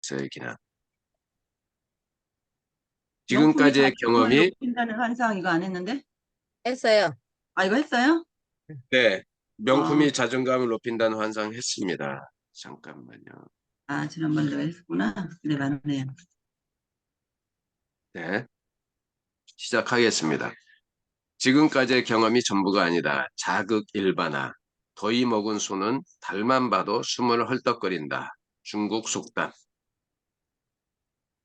있어요, 여기는. 명품이 지금까지의 자존감을 경험이, 높인다는 환상 이거 안 했는데? 했어요. 아, 이거 했어요? 네, 어, 명품이 자존감을 높인다는 환상했습니다. 잠깐만요. 아, 지난번에 내가 했구나. 네, 맞네요. 네, 시작하겠습니다. 지금까지의 경험이 전부가 아니다. 자극 일반화. 더위 먹은 소는 달만 봐도 숨을 헐떡거린다. 중국 속담.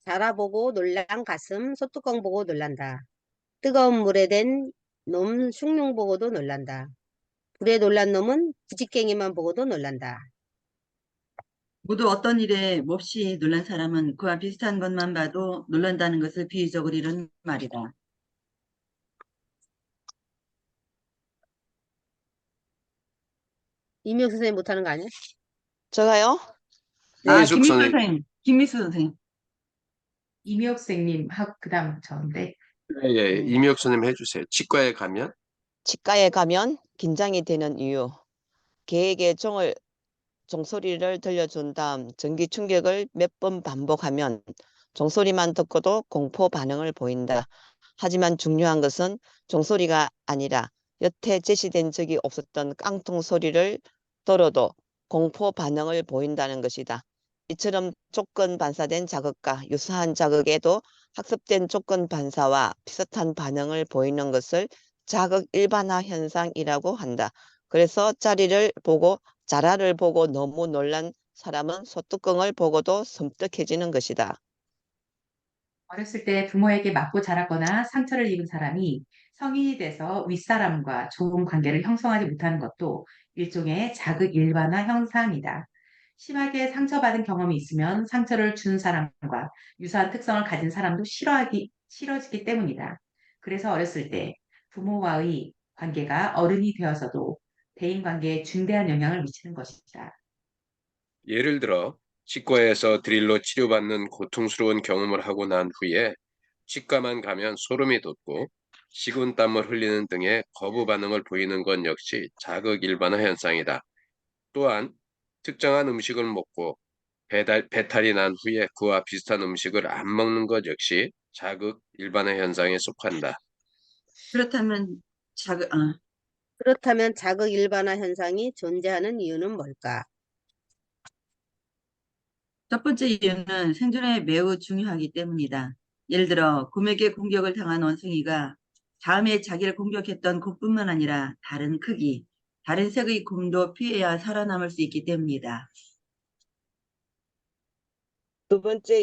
자라보고 놀란 가슴, 소뚜껑 보고 놀란다. 뜨거운 물에 댄 놈 숭늉 보고도 놀란다. 불에 놀란 놈은 부지깽이만 보고도 놀란다. 모두 어떤 일에 몹시 놀란 사람은 그와 비슷한 것만 봐도 놀란다는 것을 비유적으로 이런 말이다. 이명 선생님 못하는 거 아니야? 제가요? 아, 네. 이미숙 김미수 선생님, 선생님, 김미수 선생님. 이미혁 선생님 하고 그다음 저인데 예, 예, 이미혁 선생님 해주세요. 치과에 가면, 치과에 가면 긴장이 되는 이유. 개에게 종소리를 들려준 다음 전기 충격을 몇 번 반복하면 종소리만 듣고도 공포 반응을 보인다. 하지만 중요한 것은 종소리가 아니라 여태 제시된 적이 없었던 깡통 소리를 들어도 공포 반응을 보인다는 것이다. 이처럼 조건 반사된 자극과 유사한 자극에도 학습된 조건 반사와 비슷한 반응을 보이는 것을 자극 일반화 현상이라고 한다. 그래서 자라를 보고 너무 놀란 사람은 소뚜껑을 보고도 섬뜩해지는 것이다. 어렸을 때 부모에게 맞고 자랐거나 상처를 입은 사람이 성인이 돼서 윗사람과 좋은 관계를 형성하지 못하는 것도 일종의 자극 일반화 현상이다. 심하게 상처받은 경험이 있으면 상처를 준 사람과 유사한 특성을 가진 사람도 싫어지기 때문이다. 그래서 어렸을 때 부모와의 관계가 어른이 되어서도 대인관계에 중대한 영향을 미치는 것이다. 예를 들어 치과에서 드릴로 치료받는 고통스러운 경험을 하고 난 후에 치과만 가면 소름이 돋고 식은땀을 흘리는 등의 거부 반응을 보이는 것 역시 자극 일반화 현상이다. 또한 특정한 음식을 먹고 배탈이 난 후에 그와 비슷한 음식을 안 먹는 것 역시 자극 일반화 현상에 속한다. 그렇다면 그렇다면 자극 일반화 현상이 존재하는 이유는 뭘까? 첫 번째 이유는 생존에 매우 중요하기 때문이다. 예를 들어 곰에게 공격을 당한 원숭이가 다음에 자기를 공격했던 곰뿐만 아니라 다른 크기, 다른 색의 곰도 피해야 살아남을 수 있기 때문이다. 두 번째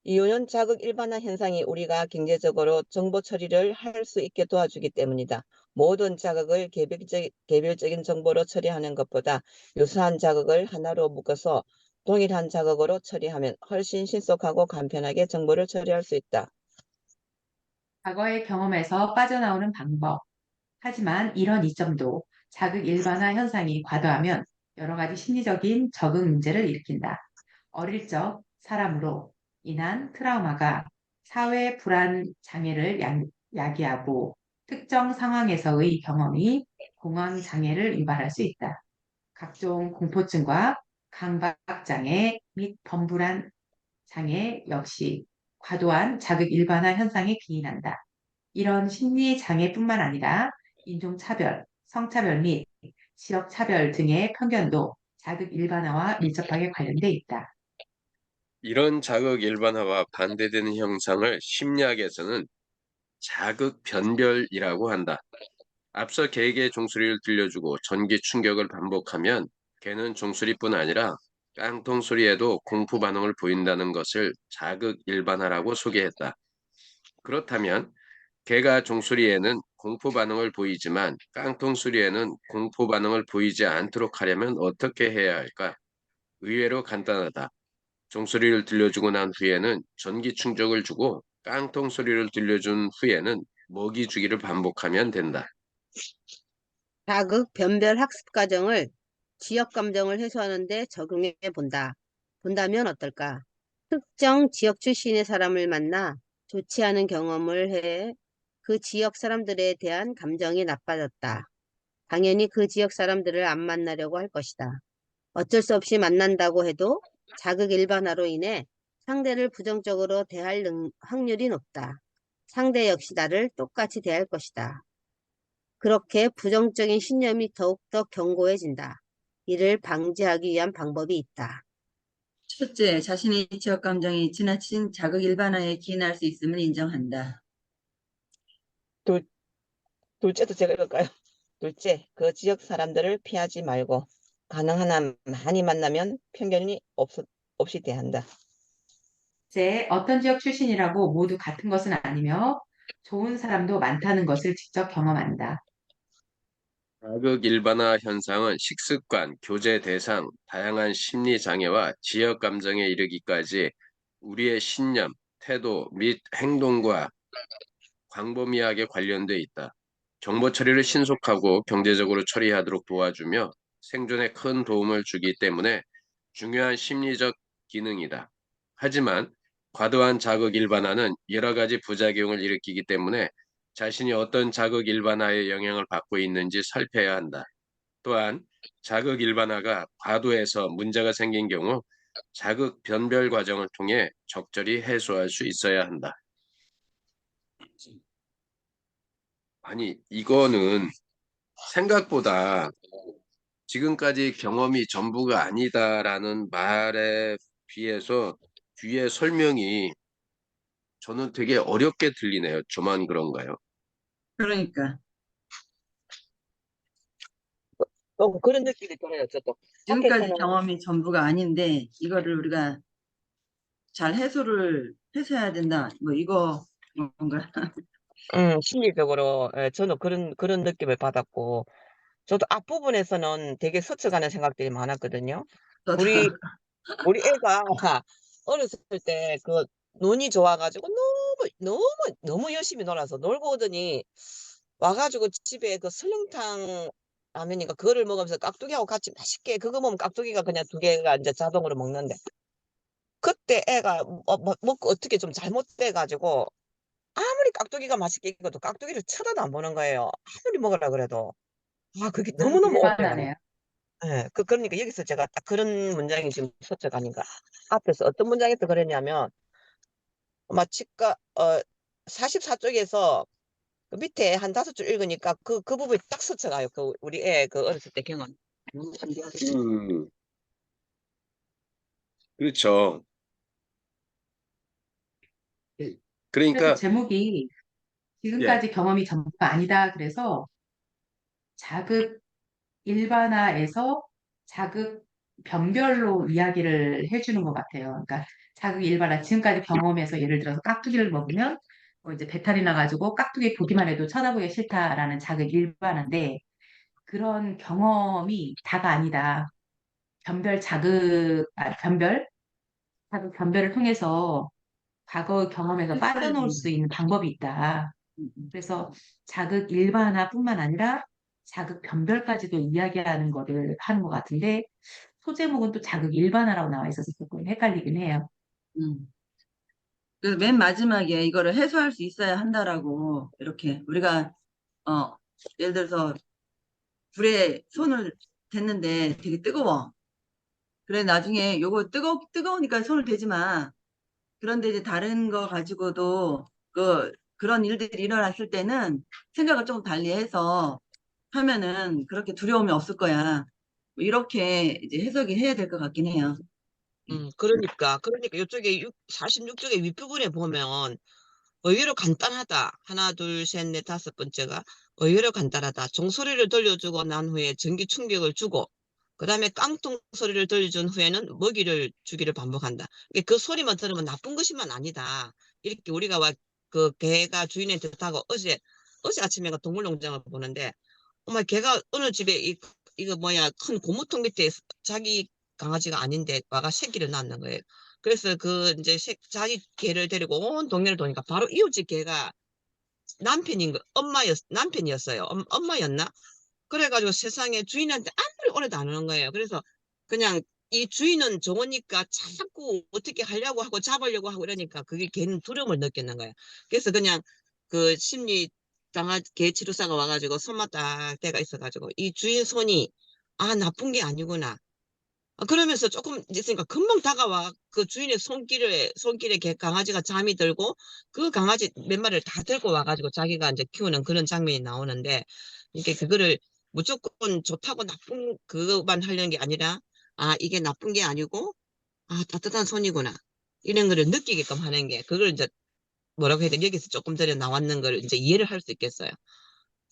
이유는 자극 일반화 현상이 우리가 경제적으로 정보 처리를 할 수 있게 도와주기 때문이다. 모든 자극을 개별적인 정보로 처리하는 것보다 유사한 자극을 하나로 묶어서 동일한 자극으로 처리하면 훨씬 신속하고 간편하게 정보를 처리할 수 있다. 과거의 경험에서 빠져나오는 방법. 하지만 이런 이점도 자극 일반화 현상이 과도하면 여러 가지 심리적인 적응 문제를 일으킨다. 어릴 적 사람으로 인한 트라우마가 사회 불안 장애를 야기하고 특정 상황에서의 경험이 공황 장애를 유발할 수 있다. 각종 공포증과 강박 장애 및 범불안 장애 역시 과도한 자극 일반화 현상에 기인한다. 이런 심리 장애뿐만 아니라 인종차별, 성차별 및 지역차별 등의 편견도 자극 일반화와 밀접하게 관련돼 있다. 이런 자극 일반화와 반대되는 형상을 심리학에서는 자극 변별이라고 한다. 앞서 개에게 종소리를 들려주고 전기 충격을 반복하면 개는 종소리뿐 아니라 깡통 소리에도 공포 반응을 보인다는 것을 자극 일반화라고 소개했다. 그렇다면 개가 종소리에는 공포 반응을 보이지만 깡통 소리에는 공포 반응을 보이지 않도록 하려면 어떻게 해야 할까? 의외로 간단하다. 종소리를 들려주고 난 후에는 전기 충격을 주고 깡통 소리를 들려준 후에는 먹이 주기를 반복하면 된다. 자극 변별 학습 과정을 지역 감정을 해소하는 데 적용해 본다면 어떨까? 특정 지역 출신의 사람을 만나 좋지 않은 경험을 해 그 지역 사람들에 대한 감정이 나빠졌다. 당연히 그 지역 사람들을 안 만나려고 할 것이다. 어쩔 수 없이 만난다고 해도 자극 일반화로 인해 상대를 부정적으로 대할 확률이 높다. 상대 역시 나를 똑같이 대할 것이다. 그렇게 부정적인 신념이 더욱더 견고해진다. 이를 방지하기 위한 방법이 있다. 첫째, 자신의 지역 감정이 지나친 자극 일반화에 기인할 수 있음을 인정한다. 둘째도 제가 읽을까요? 둘째, 그 지역 사람들을 피하지 말고 가능한 한 많이 만나면 편견이 없이 대한다. 셋째, 어떤 지역 출신이라고 모두 같은 것은 아니며 좋은 사람도 많다는 것을 직접 경험한다. 자극 일반화 현상은 식습관, 교제 대상, 다양한 심리 장애와 지역 감정에 이르기까지 우리의 신념, 태도 및 행동과 광범위하게 관련돼 있다. 정보 처리를 신속하고 경제적으로 처리하도록 도와주며 생존에 큰 도움을 주기 때문에 중요한 심리적 기능이다. 하지만 과도한 자극 일반화는 여러 가지 부작용을 일으키기 때문에 자신이 어떤 자극 일반화의 영향을 받고 있는지 살펴야 한다. 또한 자극 일반화가 과도해서 문제가 생긴 경우 자극 변별 과정을 통해 적절히 해소할 수 있어야 한다. 아니, 이거는 생각보다 지금까지 경험이 전부가 아니다라는 말에 비해서 뒤에 설명이 저는 되게 어렵게 들리네요. 저만 그런가요? 그러니까 또 그런 느낌이 들어요. 저도 지금까지 밖에서는 경험이 전부가 아닌데 이거를 우리가 잘 해소해야 된다. 뭐 이거 뭔가 심리적으로 저는 그런 느낌을 받았고 저도 앞부분에서는 되게 스쳐가는 생각들이 많았거든요. 저도 우리 우리 애가 어렸을 때 그 눈이 좋아가지고 너무 열심히 놀아서 놀고 오더니 와가지고 집에 그 설렁탕 라면인가 그거를 먹으면서 깍두기하고 같이 맛있게 그거 먹으면 깍두기가 그냥 두 개가 이제 자동으로 먹는데 그때 애가 먹고 어떻게 좀 잘못돼가지고 아무리 깍두기가 맛있게 익어도 깍두기를 쳐다도 안 보는 거예요. 아무리 먹으라 그래도. 아, 그게 자극 너무너무 오래가 일반화네요. 예. 그러니까 여기서 제가 딱 그런 문장이 지금 서쳐가 아닌가. 앞에서 어떤 문장에서 그랬냐면, 막 치과, 44쪽에서 그 밑에 한 5줄 읽으니까 그 부분이 딱 스쳐가요. 그 우리 애 그 어렸을 때 경험. 신기하죠? 음, 그렇죠. 그래서 그러니까 제목이 예, 지금까지 경험이 전부가 아니다. 그래서 자극 일반화에서 자극 변별로 이야기를 해주는 것 같아요. 그러니까 자극 일반화, 지금까지 경험해서 예를 들어서 깍두기를 먹으면 뭐 이제 배탈이 나가지고 깍두기 보기만 해도 쳐다보기 싫다라는 자극 일반화인데 그런 경험이 다가 아니다. 자극 변별을 통해서 과거 경험에서 빠져나올 해소하지. 수 있는 방법이 있다. 그래서 자극 일반화뿐만 아니라 자극 변별까지도 이야기하는 거를 하는 것 같은데 소제목은 또 자극 일반화라고 나와 있어서 조금 헷갈리긴 해요. 음. 그래서 맨 마지막에 이거를 해소할 수 있어야 한다라고 이렇게 우리가 어 예를 들어서 불에 손을 댔는데 되게 뜨거워. 그래 나중에 요거 뜨거우니까 손을 대지 마. 그런데 이제 다른 거 가지고도 그런 일들이 일어났을 때는 생각을 조금 달리해서 하면은 그렇게 두려움이 없을 거야. 뭐 이렇게 이제 해석이 해야 될 것 같긴 해요. 그러니까 이쪽에 46쪽의 윗부분에 보면 의외로 간단하다. 하나, 둘, 셋, 넷, 다섯 번째가 의외로 간단하다. 종소리를 들려주고 난 후에 전기 충격을 주고, 그 다음에 깡통 소리를 들려준 후에는 먹이를 주기를 반복한다. 그 소리만 들으면 나쁜 것이만 아니다. 이렇게 우리가 그 개가 주인한테 타고 어제 아침에 동물농장을 보는데, 정말 걔가 어느 집에 이거 뭐야, 큰 고무통 밑에 자기 강아지가 아닌데 와가 새끼를 낳는 거예요. 그래서 이제 자기 개를 데리고 온 동네를 도니까 바로 이웃집 개가 남편이었어요. 엄마였나? 그래가지고 세상에 주인한테 아무리 오래도 안 오는 거예요. 그래서 그냥 이 주인은 좋으니까 자꾸 어떻게 하려고 하고 잡으려고 하고 이러니까 그게 걔는 두려움을 느끼는 거예요. 그래서 그냥 그 심리 개 치료사가 와가지고 손만 딱 대가 있어가지고 이 주인 손이 나쁜 게 아니구나. 그러면서 조금 있으니까 금방 다가와 그 주인의 손길에 강아지가 잠이 들고 그 강아지 몇 마리를 다 들고 와가지고 자기가 이제 키우는 그런 장면이 나오는데 이게 그거를 무조건 좋다고 나쁜 그것만 하려는 게 아니라 이게 나쁜 게 아니고 따뜻한 손이구나 이런 거를 느끼게끔 하는 게 그걸 이제 뭐라고 해야 돼 여기서 조금 전에 나왔는 걸 이제 이해를 할 수 있겠어요.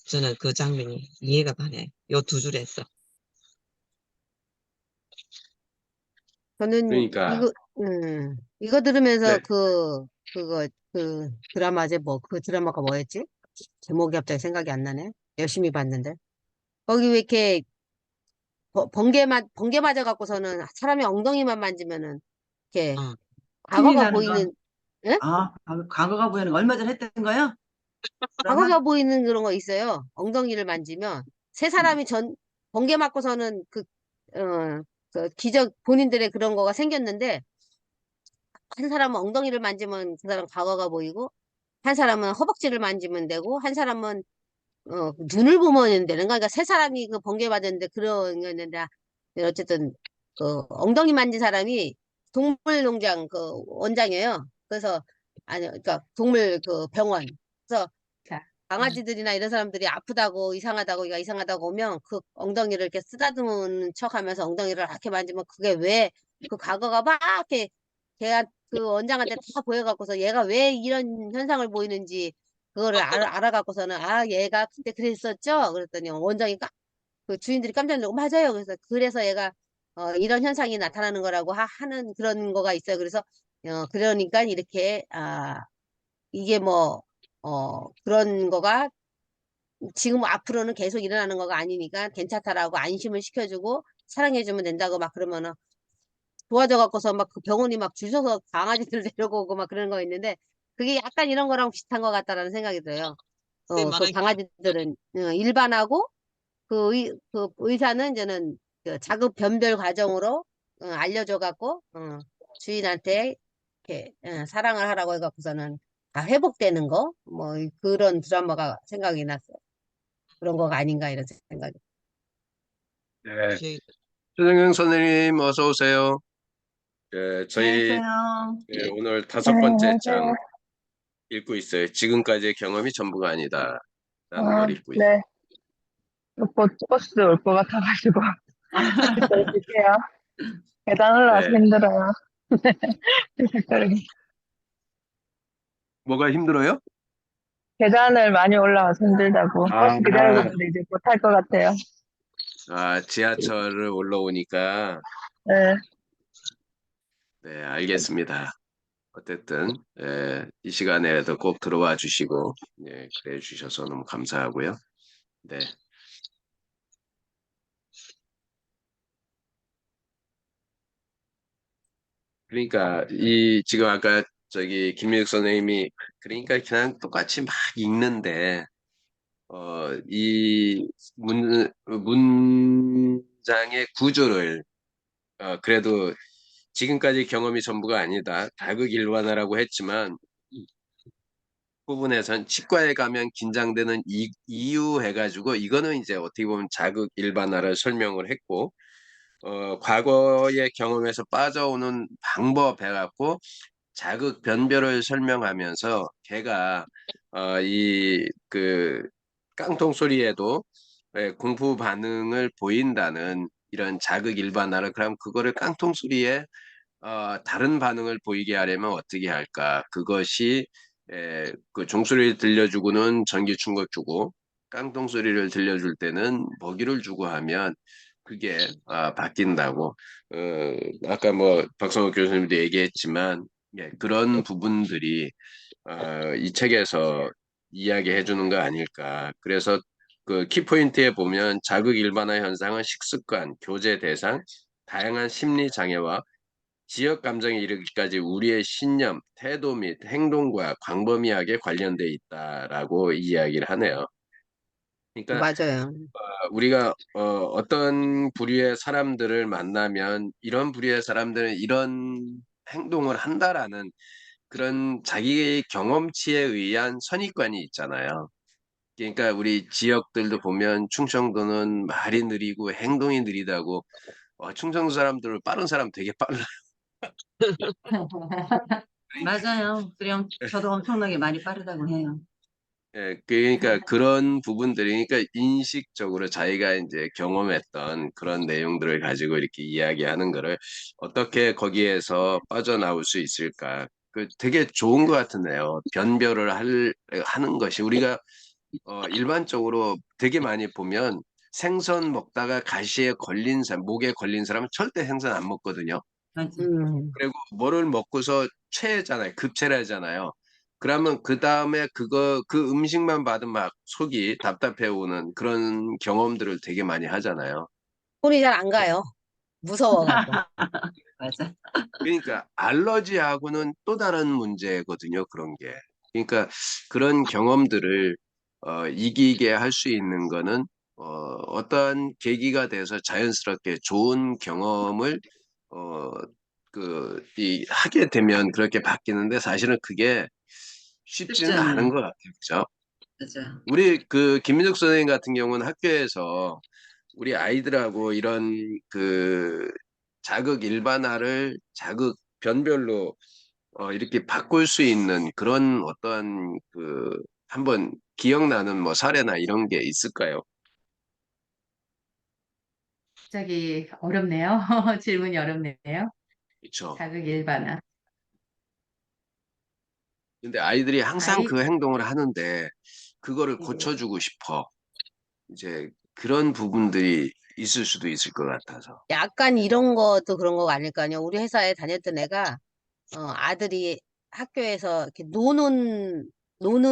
저는 그 장면이 이해가 가네. 요 두 줄에서. 저는 그러니까 이거 들으면서 네. 그 드라마제 그 드라마가 뭐였지? 제목이 갑자기 생각이 안 나네. 열심히 봤는데. 거기 왜 이렇게 번개 맞아 갖고서는 사람이 엉덩이만 만지면은 이렇게 어, 신이 과거가 나는 거. 보이는, 예? 과거가 보이는 거. 얼마 전에 했던 거요? 드라마? 과거가 보이는 그런 거 있어요. 엉덩이를 만지면 세 사람이 번개 맞고서는 그 기적 본인들의 그런 거가 생겼는데 한 사람은 엉덩이를 만지면 그 사람 과거가 보이고 한 사람은 허벅지를 만지면 되고 한 사람은 눈을 보면 되는 거야. 그러니까 세 사람이 그 번개 맞았는데 그런 거였는데 어쨌든 그 엉덩이 만진 사람이 동물농장 그 원장이에요. 그래서 아니 그러니까 동물 그 병원. 그래서 자, 강아지들이나 이런 사람들이 아프다고 이상하다고 얘가 이상하다고 오면 그 엉덩이를 이렇게 쓰다듬는 척하면서 엉덩이를 이렇게 만지면 그게 왜 그 과거가 막 이렇게 걔가 그 원장한테 다 보여갖고서 얘가 왜 이런 현상을 보이는지 그거를 알아갖고서는 얘가 그때 그랬었죠. 그랬더니 원장이 그 주인들이 깜짝 놀고 맞아요. 그래서 얘가 이런 현상이 나타나는 거라고 하는 그런 거가 있어요. 그래서 그러니까 이렇게 이게 뭐 그런 거가 지금 앞으로는 계속 일어나는 거가 아니니까 괜찮다라고 안심을 시켜주고 사랑해주면 된다고 막 그러면은 좋아져 갖고서 막 그 병원이 막 줄 서서 강아지들 데리고 오고 막 그런 거 있는데 그게 약간 이런 거랑 비슷한 것 같다라는 생각이 들어요. 그 만약에 강아지들은 일반하고 그 의사는 저는 그 자급 변별 과정으로 알려줘 갖고 주인한테 이렇게 사랑을 하라고 해갖고서는 다 회복되는 거 뭐 그런 드라마가 생각이 났어요. 그런 거가 아닌가 이런 생각이. 네. 제- 최정경 선생님 어서 오세요. 저희 안녕하세요. 오늘 네, 5번째 장 안녕하세요. 읽고 있어요. 지금까지의 경험이 전부가 아니다. 라는 걸 아, 읽고 있어요. 네. 곧 버스 올 것 같아가지고. 그때 읽을게요. 계단 올라와서 네. 힘들어요. 뭐가 힘들어요? 계단을 많이 올라와서 힘들다고. 버스 기다리고 아, 있는데 이제 못 탈 것 같아요. 지하철을 올라오니까. 네, 네, 알겠습니다. 어쨌든, 이 시간에도 꼭 들어와 주시고, 그래 주셔서 너무 감사하고요. 네. 그러니까, 지금 아까 김민욱 선생님이, 그러니까 그냥 똑같이 막 읽는데, 이 문장의 구조를, 그래도 지금까지 경험이 전부가 아니다. 다극일반화라고 했지만, 부분에선 치과에 가면 긴장되는 이유 해가지고 이거는 이제 어떻게 보면 자극 일반화를 설명을 했고 과거의 경험에서 빠져오는 방법 해갖고 자극 변별을 설명하면서 걔가 이 그 깡통 소리에도 공포 반응을 보인다는 이런 자극 일반화를 그럼 그거를 깡통 소리에 다른 반응을 보이게 하려면 어떻게 할까? 그것이 그 종소리를 들려주고는 전기 충격 주고 깡통 소리를 들려줄 때는 먹이를 주고 하면 그게 바뀐다고. 아까 뭐 박성호 교수님도 얘기했지만 그런 부분들이 이 책에서 이야기해 주는 거 아닐까. 그래서 그 키포인트에 보면 자극 일반화 현상은 식습관, 교제 대상, 다양한 심리 장애와 지역 감정에 이르기까지 우리의 신념, 태도 및 행동과 광범위하게 관련돼 있다라고 이야기를 하네요. 그러니까 맞아요. 우리가 어떤 부류의 사람들을 만나면 이런 부류의 사람들은 이런 행동을 한다라는 그런 자기의 경험치에 의한 선입관이 있잖아요. 그러니까 우리 지역들도 보면 충청도는 말이 느리고 행동이 느리다고 충청도 사람들 빠른 사람 되게 빨라. 맞아요. 그냥 저도 엄청나게 말이 빠르다고 해요. 예, 그러니까 그런 부분들이, 그러니까 인식적으로 자기가 이제 경험했던 그런 내용들을 가지고 이렇게 이야기하는 거를 어떻게 거기에서 빠져나올 수 있을까? 그 되게 좋은 것 같은데요. 변별을 하는 것이 우리가 일반적으로 되게 많이 보면 생선 먹다가 가시에 걸린 사람, 목에 걸린 사람은 절대 생선 안 먹거든요. 맞아. 그리고 뭐를 먹고서 체하잖아요. 급체를 하잖아요. 그러면 그 다음에 그 음식만 받으면 막 속이 답답해 오는 그런 경험들을 되게 많이 하잖아요. 손이 잘 안 가요. 무서워갖고. 맞아. 그러니까 알러지하고는 또 다른 문제거든요. 그런 게. 그러니까 그런 경험들을 이기게 할 수 있는 거는 어떠한 계기가 돼서 자연스럽게 좋은 경험을 어, 하게 되면 그렇게 바뀌는데 사실은 그게 쉽지 쉽지는 않은 않아요. 것 같아요. 그죠? 맞아. 우리 그 김민석 선생님 같은 경우는 학교에서 우리 아이들하고 이런 그 자극 일반화를 자극 변별로 이렇게 바꿀 수 있는 그런 어떠한 한번 기억나는 뭐 사례나 이런 게 있을까요? 갑자기 어렵네요. 질문이 어렵네요. 그렇죠. 자극 일반화. 근데 아이들이 항상 아이, 그 행동을 하는데 그거를 네. 고쳐주고 싶어. 이제 그런 부분들이 있을 수도 있을 것 같아서. 약간 이런 것도 그런 거 아닐까요? 우리 회사에 다녔던 애가 아들이 학교에서 이렇게 노는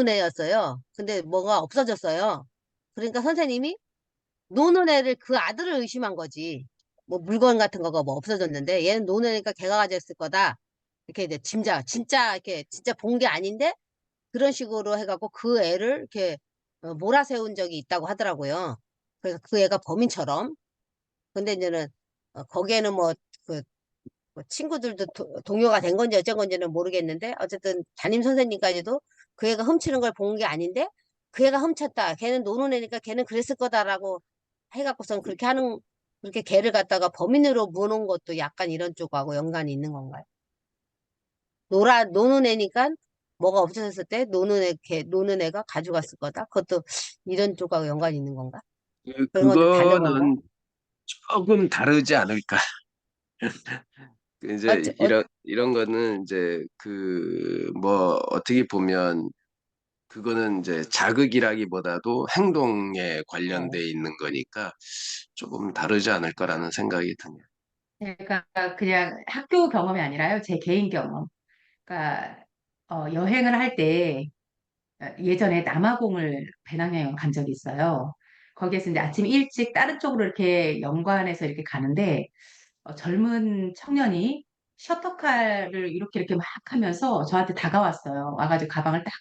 애였어요. 근데 뭐가 없어졌어요. 그러니까 선생님이 노는 애를 그 아들을 의심한 거지. 뭐 물건 같은 거가 뭐 없어졌는데 얘는 노는 애니까 걔가 가졌을 거다. 이렇게 이제 진짜 이렇게 진짜 본 게 아닌데 그런 식으로 해갖고 그 애를 이렇게 몰아세운 적이 있다고 하더라고요. 그래서 그 애가 범인처럼. 근데 이제는 거기에는 뭐 친구들도 동요가 된 건지 어쩐 건지는 모르겠는데 어쨌든 담임 선생님까지도 그 애가 훔치는 걸 본 게 아닌데 그 애가 훔쳤다. 걔는 노는 애니까 걔는 그랬을 거다라고 해갖고선 그렇게 걔를 갖다가 범인으로 무는 것도 약간 이런 쪽하고 연관이 있는 건가요? 노는 애니까 뭐가 없어졌을 때 노는 애가 가져갔을 거다. 그것도 이런 쪽하고 연관이 있는 건가? 그런 건 좀 다른 건가? 그거는 조금 다르지 않을까. 이제 어째, 어, 이런 거는 이제 뭐 어떻게 보면 그거는 이제 자극이라기보다도 행동에 관련돼 어. 있는 거니까 조금 다르지 않을까라는 생각이 드네요. 제가 그냥 학교 경험이 아니라요. 제 개인 경험. 그러니까 여행을 할 때 예전에 남아공을 배낭여행 간 적이 있어요. 거기에서 이제 아침 일찍 다른 쪽으로 이렇게 연관해서 이렇게 가는데 젊은 청년이 셔터카를 이렇게 막 하면서 저한테 다가왔어요. 와가지고 가방을 딱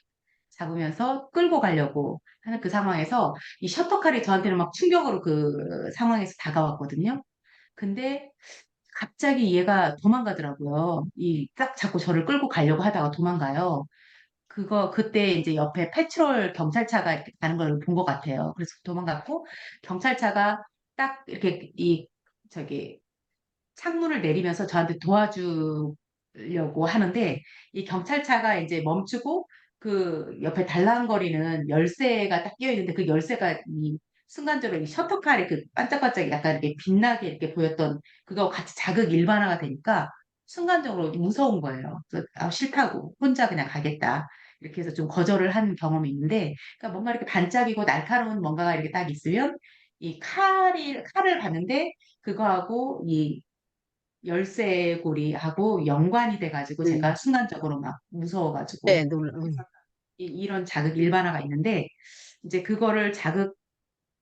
잡으면서 끌고 가려고 하는 그 상황에서 이 셔터칼이 저한테는 막 충격으로 그 상황에서 다가왔거든요. 근데 갑자기 얘가 도망가더라고요. 이 딱 잡고 저를 끌고 가려고 하다가 도망가요. 그때 이제 옆에 페트롤 경찰차가 이렇게 가는 걸 본 것 같아요. 그래서 도망갔고, 경찰차가 딱 이렇게 저기, 창문을 내리면서 저한테 도와주려고 하는데, 이 경찰차가 이제 멈추고, 그 옆에 달랑거리는 열쇠가 딱 끼어 있는데, 그 열쇠가 순간적으로 이 셔터칼이 그 반짝반짝 약간 이렇게 빛나게 이렇게 보였던 그거 같이 자극 일반화가 되니까, 순간적으로 무서운 거예요. 그래서 싫다고 혼자 그냥 가겠다. 이렇게 해서 좀 거절을 한 경험이 있는데, 그러니까 뭔가 이렇게 반짝이고 날카로운 뭔가가 이렇게 딱 있으면 이 칼을 봤는데 그거하고 이 열쇠고리하고 연관이 돼가지고 제가 음. 순간적으로 막 무서워가지고 네, 이런 자극 일반화가 있는데 이제 그거를 자극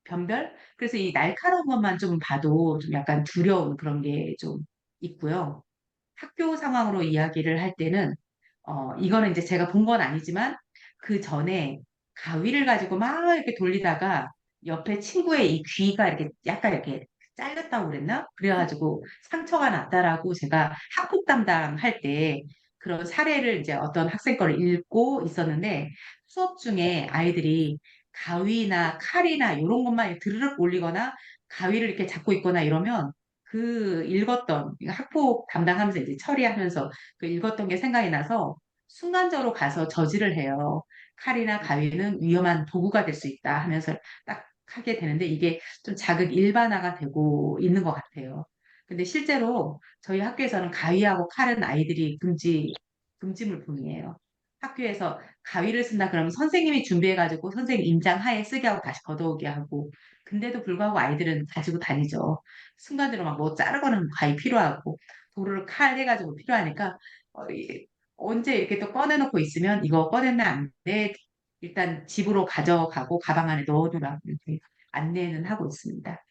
변별? 그래서 이 날카로운 것만 좀 봐도 좀 약간 두려운 그런 게 좀 있고요. 학교 상황으로 이야기를 할 때는 이거는 이제 제가 본 건 아니지만 그 전에 가위를 가지고 막 이렇게 돌리다가 옆에 친구의 이 귀가 이렇게 약간 이렇게 잘렸다고 그랬나? 그래가지고 상처가 났다라고 제가 학폭 담당할 때 그런 사례를 이제 어떤 학생 거를 읽고 있었는데 수업 중에 아이들이 가위나 칼이나 이런 것만 드르륵 올리거나 가위를 이렇게 잡고 있거나 이러면 그 읽었던 학폭 담당하면서 이제 처리하면서 그 읽었던 게 생각이 나서 순간적으로 가서 저지를 해요. 칼이나 가위는 위험한 도구가 될 수 있다 하면서 딱 하게 되는데 이게 좀 자극 일반화가 되고 있는 것 같아요. 근데 실제로 저희 학교에서는 가위하고 칼은 아이들이 금지 물품이에요. 학교에서 가위를 쓴다 그러면 선생님이 준비해가지고 선생님 임장 하에 쓰게 하고 다시 걷어오게 하고 근데도 불구하고 아이들은 가지고 다니죠. 순간적으로 막 뭐 자르거나 가위 필요하고 도로를 칼 해가지고 필요하니까 언제 이렇게 또 꺼내놓고 있으면 이거 꺼내면 안 돼. 일단 집으로 가져가고 가방 안에 넣어두라고 이렇게 안내는 하고 있습니다.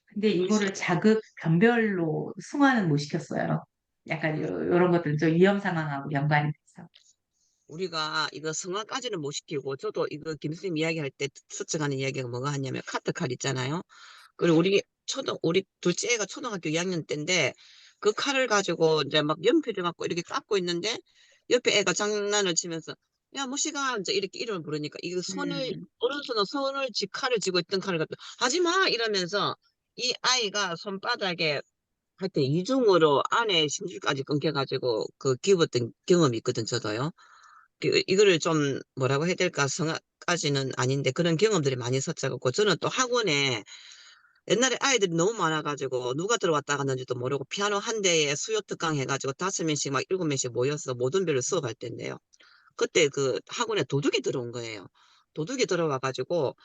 근데 이거를 자극 변별로 승화는 못 시켰어요. 약간 이런 것들은 좀 위험 상황하고 연관이 돼서. 우리가 이거 성화까지는 못 시키고, 저도 이거 김수님 이야기할 때 스쳐가는 이야기가 뭐가 하냐면 카트칼 있잖아요. 그리고 우리 둘째 애가 초등학교 2학년 때인데 그 칼을 가지고 이제 막 연필을 갖고 이렇게 깎고 있는데 옆에 애가 장난을 치면서 야 무시가 이제 이렇게 이름을 부르니까 이거 음, 오른손은 칼을 쥐고 있던 칼을 갖다 하지 마 이러면서 이 아이가 손바닥에 하여튼 이중으로 안에 심줄까지 끊겨가지고 그 기었던 경험이 있거든 저도요. 이거를 좀 뭐라고 해야 될까 성악까지는 아닌데 그런 경험들이 많이 있었고 저는 또 학원에 옛날에 아이들이 너무 많아가지고 누가 들어왔다 갔는지도 모르고 피아노 한 대에 수요 특강 해가지고 5명씩 막 7명씩 모여서 모든 별로 수업할 때인데요. 그때 그 학원에 도둑이 들어온 거예요. 도둑이 들어와가지고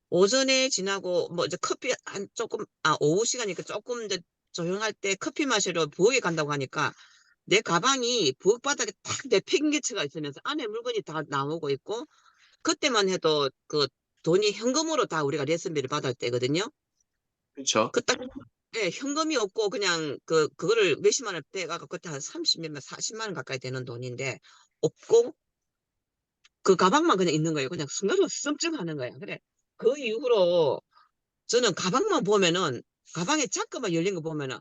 오전에 지나고 뭐 이제 커피 한 조금 오후 시간이니까 조금 이제 조용할 때 커피 마시러 부엌에 간다고 하니까 내 가방이 부엌 바닥에 딱 내팽개쳐가 있으면서 안에 물건이 다 나오고 있고 그때만 해도 그 돈이 현금으로 다 우리가 레슨비를 받을 때거든요. 그렇죠. 그 딱, 예, 현금이 없고 그냥 그거를 몇십만 원 빼가고 그때 한 30몇 만, 40만 원 가까이 되는 돈인데 없고 그 가방만 그냥 있는 거예요. 그냥 순간적으로 씀증하는 거예요. 그래. 그 이후로 저는 가방만 보면은 가방에 자꾸만 열린 거 보면은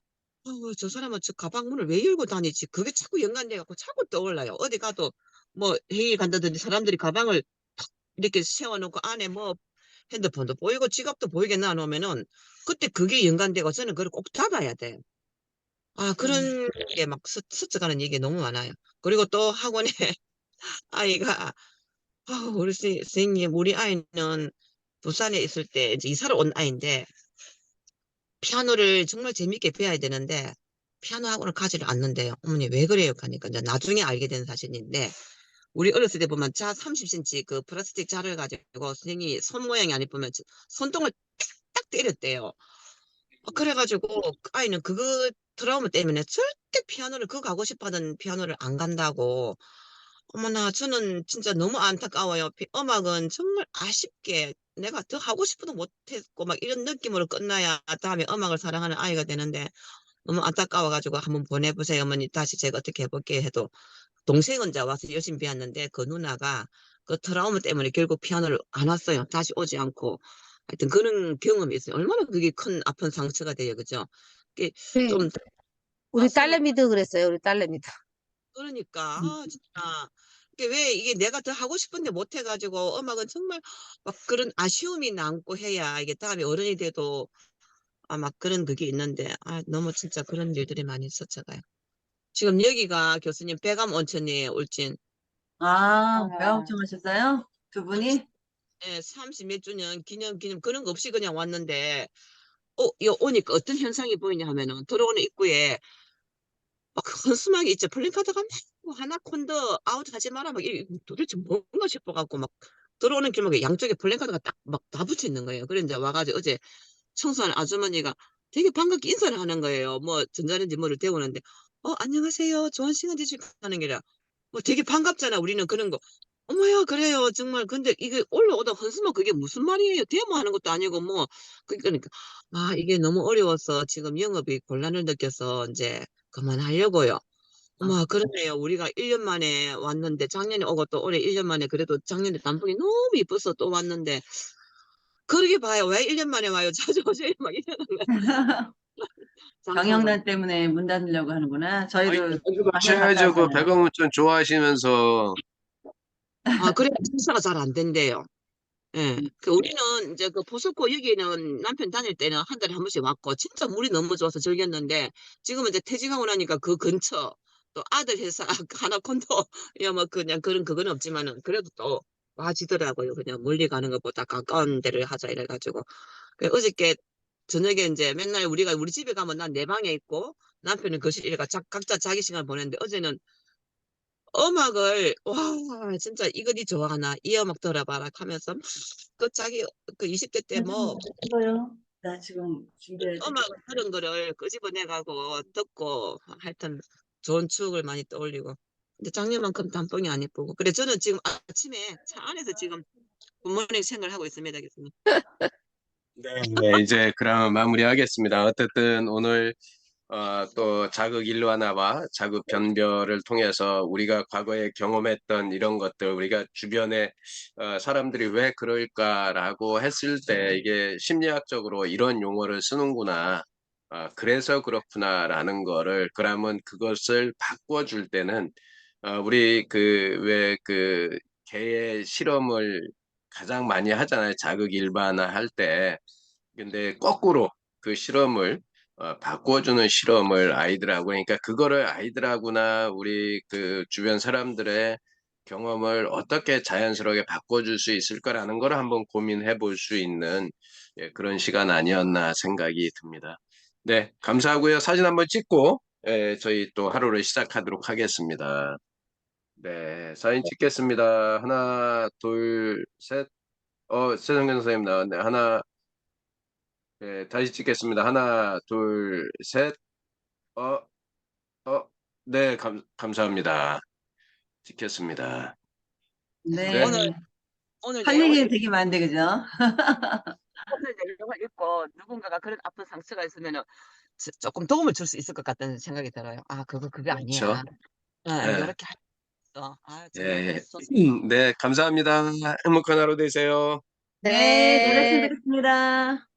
저 사람은 저 가방 문을 왜 열고 다니지? 그게 자꾸 연관돼 갖고 자꾸 떠올라요. 어디 가도 뭐 회의 간다든지 사람들이 가방을 탁 이렇게 세워놓고 안에 뭐 핸드폰도 보이고 지갑도 보이게 놔놓으면은 그때 그게 연관되고 저는 그걸 꼭 닫아야 돼. 음, 그런 게 막 스쳐가는 얘기 너무 많아요. 그리고 또 학원에 아이가 우리 선생님 우리 아이는 부산에 있을 때 이제 이사를 온 아이인데 피아노를 정말 재밌게 배워야 되는데 피아노 학원을 가지를 않는데요. 어머니 왜 그래요? 하니까 이제 나중에 알게 된 사실인데 우리 어렸을 때 보면 자 30cm 그 플라스틱 자를 가지고 선생님이 손 모양이 안 예쁘면 손등을 딱 때렸대요. 그래가지고 그 아이는 그거 트라우마 때문에 절대 피아노를 그거 가고 싶어하던 피아노를 안 간다고. 어머나 저는 진짜 너무 안타까워요. 음악은 정말 아쉽게 내가 더 하고 싶어도 못했고 막 이런 느낌으로 끝나야 다음에 음악을 사랑하는 아이가 되는데 너무 안타까워가지고 한번 보내보세요. 어머니 다시 제가 어떻게 해볼게 해도 동생은 이제 와서 열심히 배웠는데 그 누나가 그 트라우마 때문에 결국 피아노를 안 왔어요. 다시 오지 않고. 하여튼 그런 경험이 있어요. 얼마나 그게 큰 아픈 상처가 돼요. 그죠? 그게 우리, 좀 우리 가슴이 딸내미도 그랬어요. 우리 딸내미도. 그러니까 진짜 이게 왜 이게 내가 더 하고 싶은데 못 해가지고 음악은 정말 막 그런 아쉬움이 남고 해야 이게 다음에 어른이 돼도 막 그런 그게 있는데 너무 진짜 그런 일들이 많이 있었잖아요. 지금 여기가 교수님 백암 온천이에요. 울진. 배가 아, 걱정하셨어요? 두 분이? 예, 30 몇 주년 기념 그런 거 없이 그냥 왔는데 오니까 어떤 현상이 보이냐 하면은 들어오는 입구에 막 헌수막이 있죠. 플랜카드가 막 하나콘더 아웃 하지 마라 막 도대체 뭔가 싶어갖고 막 들어오는 길목에 양쪽에 플랜카드가 딱 막 다 붙여 있는 거예요. 그래 이제 와가지고 어제 청소하는 아주머니가 되게 반갑게 인사를 하는 거예요. 뭐 전자레인지 뭐를 데우는데 안녕하세요. 좋은 시간 되시고 하는 게라 뭐 되게 반갑잖아. 우리는 그런 거. 어머야 그래요 정말 근데 이게 올라오다 헌수막 그게 무슨 말이에요 데모하는 것도 아니고 뭐 그러니까 이게 너무 어려워서 지금 영업이 곤란을 느껴서 이제 그만하려고요. 아, 어머 그러네요. 우리가 1년 만에 왔는데 작년에 오고 또 올해 1년 만에 그래도 작년에 단풍이 너무 이뻐서 또 왔는데 그러게 봐요. 왜 1년 만에 와요? 자주 오세요. 막 이러는 거야. 장사가. 경영난 때문에 문 닫으려고 하는구나. 아니, 저희도 자주 작년 갔다 가셔야죠. 그 왔잖아요. 백악문천 좋아하시면서 그래 장사가 잘 안 된대요. 예. 우리는 이제 그 포스코 여기는 남편 다닐 때는 한 달에 한 번씩 왔고, 진짜 물이 너무 좋아서 즐겼는데, 지금은 이제 퇴직하고 나니까 그 근처, 또 아들 회사, 하나 콘도, 야, 뭐, 그냥 그건 없지만은, 그래도 또 와지더라고요. 그냥 멀리 가는 것보다 가까운 데를 하자 이래가지고. 어저께 저녁에 이제 맨날 우리 집에 가면 난 내 방에 있고, 남편은 거실에 가 각자 자기 시간 보냈는데, 어제는 음악을, 와, 진짜 이거 니 좋아하나? 이 음악 들어봐라 하면서, 그 자기, 그 20대 때 뭐, 이거요? 나 지금 준비해. 음악 들은 거를 끄집어내가고 듣고, 하여튼 좋은 추억을 많이 떠올리고. 근데 작년만큼 단풍이 안 예쁘고. 그래, 저는 지금 아침에 차 안에서 지금 굿모닝 생을 하고 있습니다, 교수님. 네, 이제 그럼 마무리하겠습니다. 어쨌든 오늘 또 자극 일환화와 자극 변별을 통해서 우리가 과거에 경험했던 이런 것들, 우리가 주변에 사람들이 왜 그럴까라고 했을 때 이게 심리학적으로 이런 용어를 쓰는구나. 그래서 그렇구나라는 거를 그러면 그것을 바꿔줄 때는 우리 그 왜 그 개의 실험을 가장 많이 하잖아요. 자극 일반화 할 때. 근데 거꾸로 그 실험을 바꿔주는 실험을 아이들하고 그러니까 그거를 아이들하고나 우리 그 주변 사람들의 경험을 어떻게 자연스럽게 바꿔줄 수 있을까라는 걸 한번 고민해 볼 수 있는 그런 시간 아니었나 생각이 듭니다. 네, 감사하고요. 사진 한번 찍고 저희 또 하루를 시작하도록 하겠습니다. 네, 사진 찍겠습니다. 하나, 둘, 셋. 최성근 선생님 나왔네. 하나, 네, 다시 찍겠습니다. 하나, 둘, 셋. 어, 네, 감사합니다. 찍혔습니다. 네. 네, 오늘 할 내용을 얘기는 되게 많은데, 그죠? 오늘 내용을 읽고 누군가가 그런 아픈 상처가 있으면은 조금 도움을 줄 수 있을 것 같다는 생각이 들어요. 아, 그거 그렇죠. 아니야. 아, 네, 요렇게 했어. 아, 예, 정말 예. 그랬어. 네, 감사합니다. 행복한 하루 되세요. 네, 잘 네. 말씀드렸습니다.